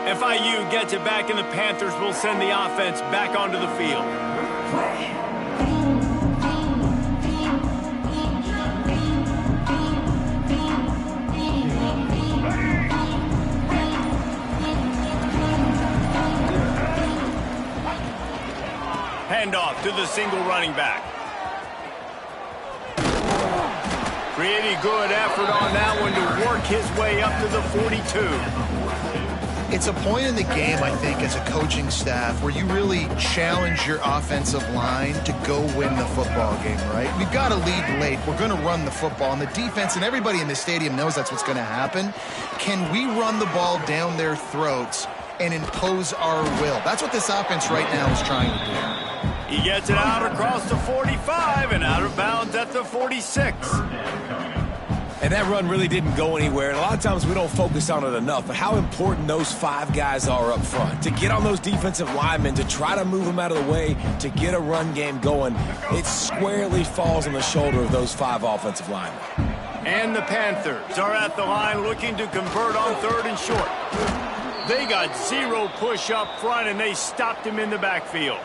FIU gets it back, and the Panthers will send the offense back onto the field. Handoff to the single running back. Pretty good effort on that one to work his way up to the 42. It's a point in the game, I think, as a coaching staff where you really challenge your offensive line to go win the football game, right? We've got to lead late. We're going to run the football. And the defense and everybody in the stadium knows that's what's going to happen. Can we run the ball down their throats and impose our will? That's what this offense right now is trying to do. He gets it out across the 45 and out of bounds at the 46. And that run really didn't go anywhere. And a lot of times we don't focus on it enough. But how important those 5 guys are up front. To get on those defensive linemen, to try to move them out of the way, to get a run game going, it squarely falls on the shoulder of those 5 offensive linemen. And the Panthers are at the line looking to convert on 3rd and short. They got 0 push up front, and they stopped him in the backfield.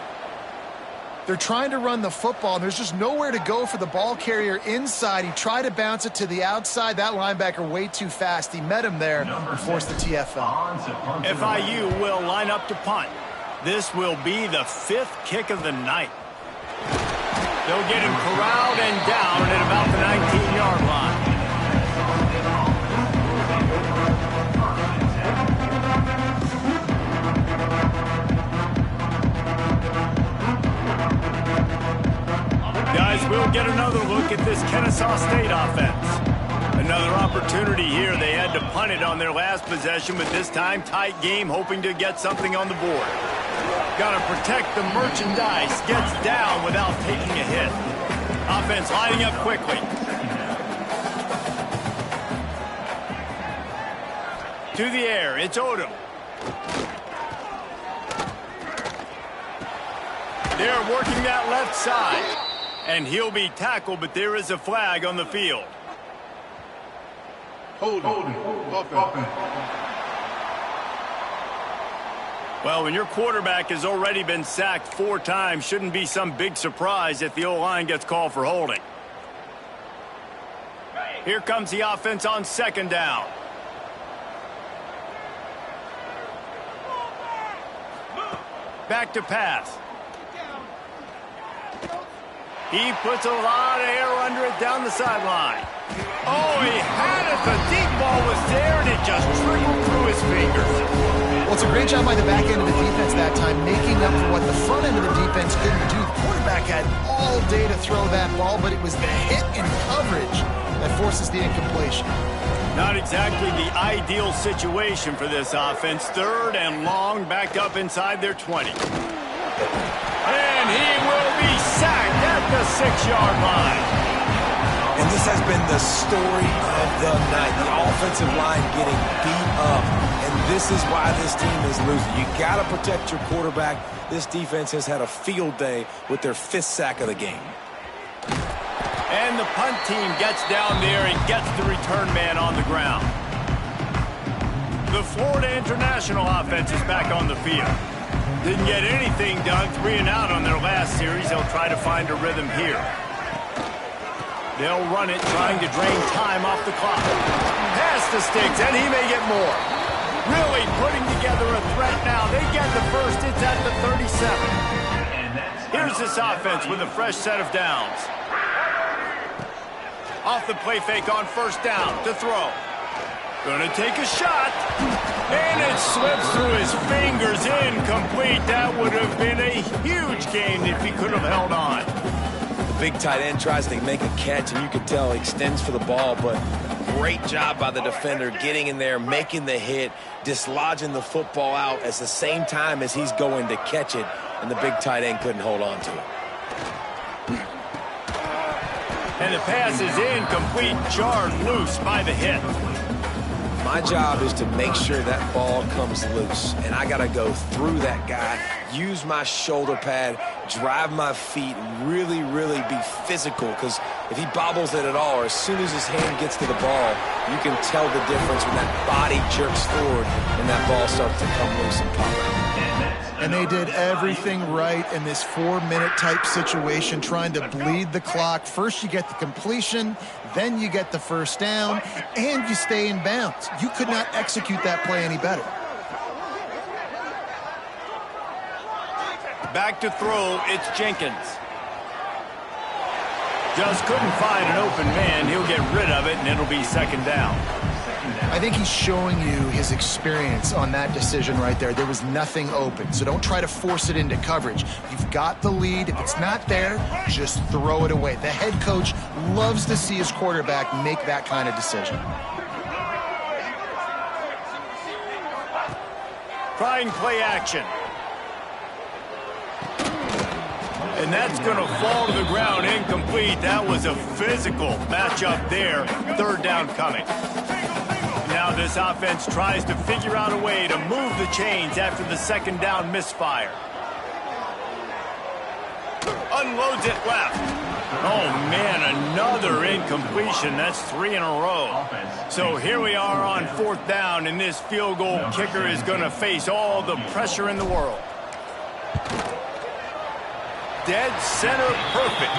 They're trying to run the football, and there's just nowhere to go for the ball carrier inside. He tried to bounce it to the outside. That linebacker way too fast. He met him there and forced the TFL. FIU will line up to punt. This will be the 5th kick of the night. They'll get him corralled and down at about the 19-yard line. Guys, we'll get another look at this Kennesaw State offense. Another opportunity here. They had to punt it on their last possession, but this time tight game, hoping to get something on the board. Got to protect the merchandise. Gets down without taking a hit. Offense lining up quickly. To the air, it's Odom. They're working that left side. And he'll be tackled, but there is a flag on the field. Hold it. Offense. Well, when your quarterback has already been sacked 4 times, shouldn't be some big surprise if the O-line gets called for holding. Here comes the offense on 2nd down. Back to pass. He puts a lot of air under it down the sideline. Oh, he had it. The deep ball was there, and it just trickled through his fingers. Well, it's a great job by the back end of the defense that time, making up for what the front end of the defense couldn't do. The quarterback had all day to throw that ball, but it was the hit and coverage that forces the incompletion. Not exactly the ideal situation for this offense. 3rd and long, back up inside their 20. And he will be sacked at the 6-yard line. And this has been the story of the night. The offensive line getting beat up. And this is why this team is losing. You got to protect your quarterback. This defense has had a field day with their 5th sack of the game. And the punt team gets down there and gets the return man on the ground. The Florida International offense is back on the field. Didn't get anything done, 3 and out on their last series. They'll try to find a rhythm here. They'll run it, trying to drain time off the clock. Pass past the sticks, and he may get more. Really putting together a threat now. They get the first. It's at the 37. Here's this offense with a fresh set of downs. Off the play fake on first down to throw. Gonna take a shot. And it slips through his fingers, incomplete. That would have been a huge gain if he could have held on. The big tight end tries to make a catch, and you can tell he extends for the ball, but great job by the defender getting in there, making the hit, dislodging the football out at the same time as he's going to catch it, and the big tight end couldn't hold on to it. And the pass is incomplete, jarred loose by the hit. My job is to make sure that ball comes loose, and I got to go through that guy, use my shoulder pad, drive my feet, and really, really be physical, because if he bobbles it at all, or as soon as his hand gets to the ball, you can tell the difference when that body jerks forward and that ball starts to come loose and pop out. And they did everything right in this 4-minute type situation, trying to bleed the clock. First you get the completion, then you get the first down, and you stay in bounds. You could not execute that play any better. Back to throw, it's Jenkins. Just couldn't find an open man. He'll get rid of it, and it'll be second down. I think he's showing you his experience on that decision right there. There was nothing open, so don't try to force it into coverage. You've got the lead. If it's not there, just throw it away. The head coach loves to see his quarterback make that kind of decision. Trying play action. And that's going to fall to the ground incomplete. That was a physical matchup there. Third down coming. Now this offense tries to figure out a way to move the chains after the second down misfire. Unloads it left. Oh, man, another incompletion. That's 3 in a row. So here we are on fourth down, and this field goal kicker is going to face all the pressure in the world. Dead center perfect.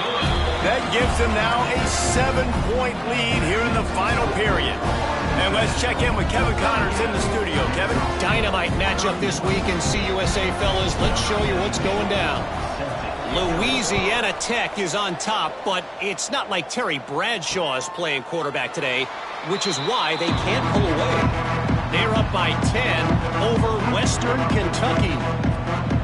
That gives them now a 7-point lead here in the final period. And let's check in with Kevin Connors in the studio. Kevin? Dynamite matchup this week in CUSA, fellas. Let's show you what's going down. Louisiana Tech is on top, but it's not like Terry Bradshaw is playing quarterback today, which is why they can't pull away. They're up by 10 over Western Kentucky.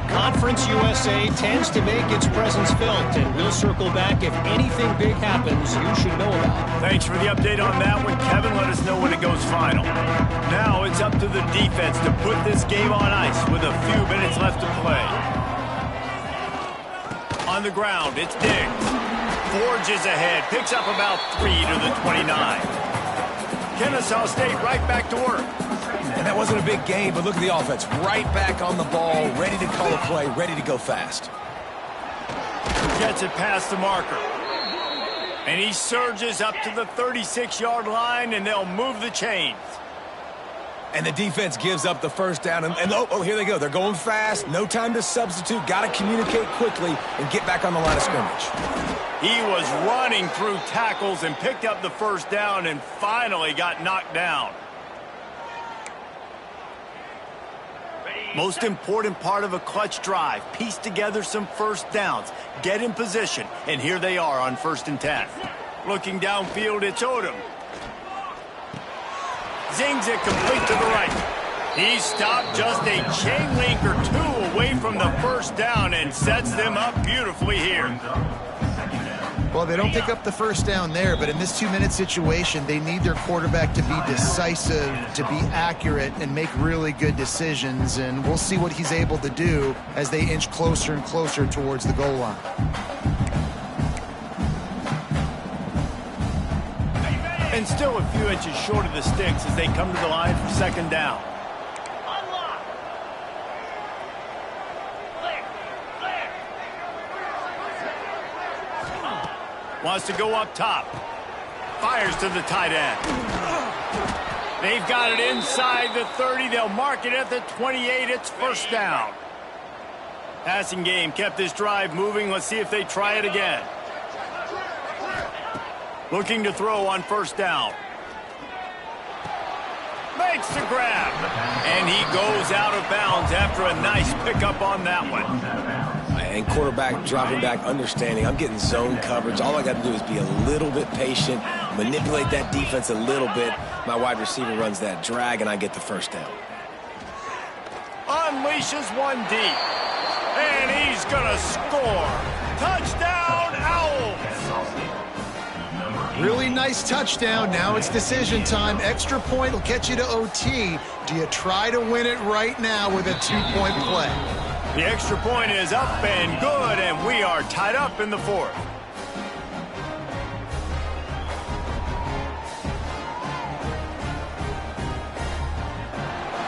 Conference USA tends to make its presence felt, and we'll circle back if anything big happens you should know about. Thanks for the update on that one, Kevin. Let us know when it goes final. Now it's up to the defense to put this game on ice with a few minutes left to play. On the ground, it's Diggs. Forges ahead, picks up about 3 to the 29. Kennesaw State right back to work. And that wasn't a big game, but look at the offense. Right back on the ball, ready to call a play, ready to go fast. Gets it past the marker. And he surges up to the 36-yard line, and they'll move the chains. And the defense gives up the first down. And oh, here they go. They're going fast. No time to substitute. Got to communicate quickly and get back on the line of scrimmage. He was running through tackles and picked up the first down and finally got knocked down. Most important part of a clutch drive, piece together some first downs, get in position, and here they are on 1st and 10. Looking downfield, it's Odom. Zings it complete to the right. He stopped just a chain link or 2 away from the first down and sets them up beautifully here. Well, they don't pick up the first down there, but in this 2-minute situation, they need their quarterback to be decisive, to be accurate, and make really good decisions. And we'll see what he's able to do as they inch closer and closer towards the goal line. And still a few inches short of the sticks as they come to the line for second down. Wants to go up top. Fires to the tight end. They've got it inside the 30. They'll mark it at the 28. It's first down. Passing game kept this drive moving. Let's see if they try it again. Looking to throw on first down. Makes the grab. And he goes out of bounds after a nice pickup on that one. And quarterback dropping back, understanding I'm getting zone coverage. All I got to do is be a little bit patient, manipulate that defense a little bit. My wide receiver runs that drag, and I get the first down. Unleashes one deep. And he's going to score. Touchdown, Owls! Really nice touchdown. Now it's decision time. Extra point will get you to OT. Do you try to win it right now with a 2-point play? The extra point is up and good, and we are tied up in the fourth.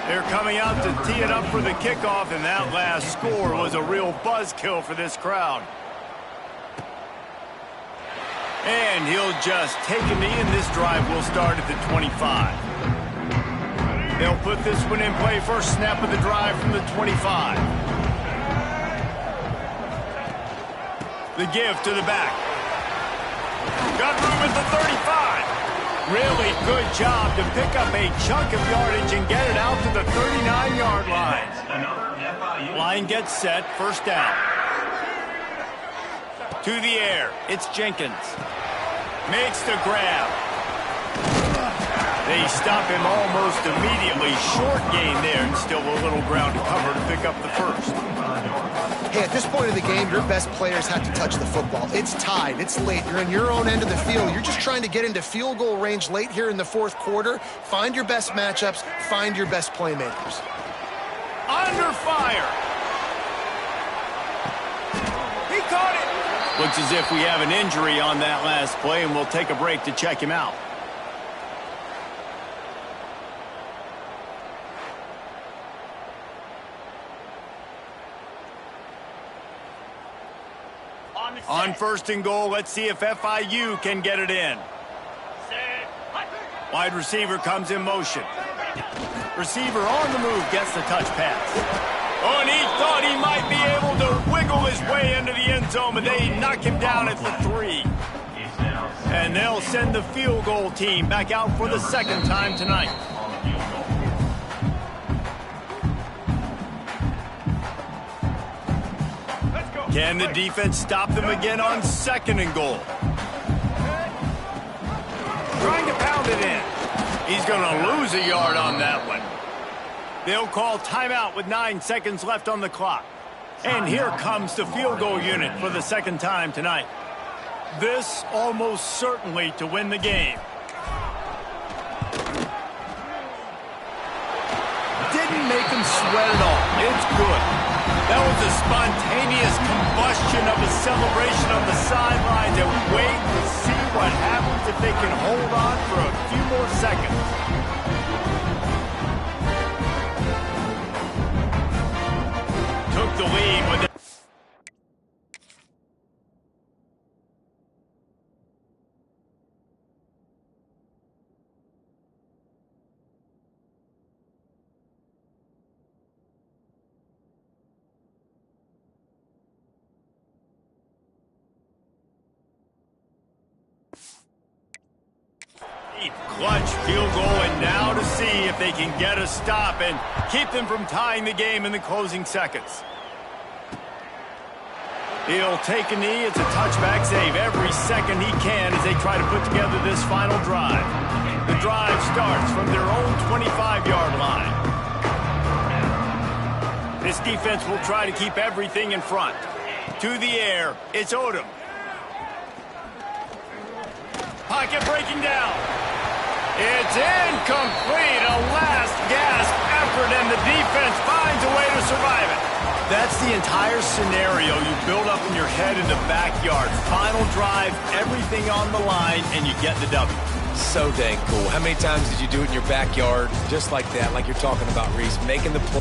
They're coming out to tee it up for the kickoff, and that last score was a real buzzkill for this crowd. And he'll just take a knee, and this drive will start at the 25. They'll put this one in play. First snap of the drive from the 25. The give to the back. Got room at the 35. Really good job to pick up a chunk of yardage and get it out to the 39-yard line. Line gets set. First down. To the air. It's Jenkins. Makes the grab. They stop him almost immediately. Short gain there, and still a little ground to cover to pick up the first. Hey, at this point of the game, your best players have to touch the football. It's tied. It's late. You're in your own end of the field. You're just trying to get into field goal range late here in the fourth quarter. Find your best matchups. Find your best playmakers. Under fire. He caught it. Looks as if we have an injury on that last play, and we'll take a break to check him out. On first and goal, let's see if FIU can get it in. Wide receiver comes in motion. Receiver on the move, gets the touch pass. Oh, and he thought he might be able to wiggle his way into the end zone, but they knock him down at the 3. And they'll send the field goal team back out for the second time tonight. Can the defense stop them again on second and goal? Trying to pound it in. He's going to lose a yard on that one. They'll call timeout with 9 seconds left on the clock. And here comes the field goal unit for the second time tonight. This almost certainly to win the game. Didn't make him sweat at all. It's good. That was a spontaneous combustion of a celebration on the sidelines, and wait to see what happens if they can hold on for a few more seconds. Took the lead with it. Clutch field goal, and now to see if they can get a stop and keep them from tying the game in the closing seconds. He'll take a knee. It's a touchback save every second he can as they try to put together this final drive. The drive starts from their own 25-yard line. This defense will try to keep everything in front. To the air, it's Odom. Pocket breaking down. It's incomplete. A last gasp effort, and the defense finds a way to survive it. That's the entire scenario you build up in your head in the backyard. Final drive, everything on the line, and you get the W. So dang cool. How many times did you do it in your backyard just like that, like you're talking about, Reese, making the play?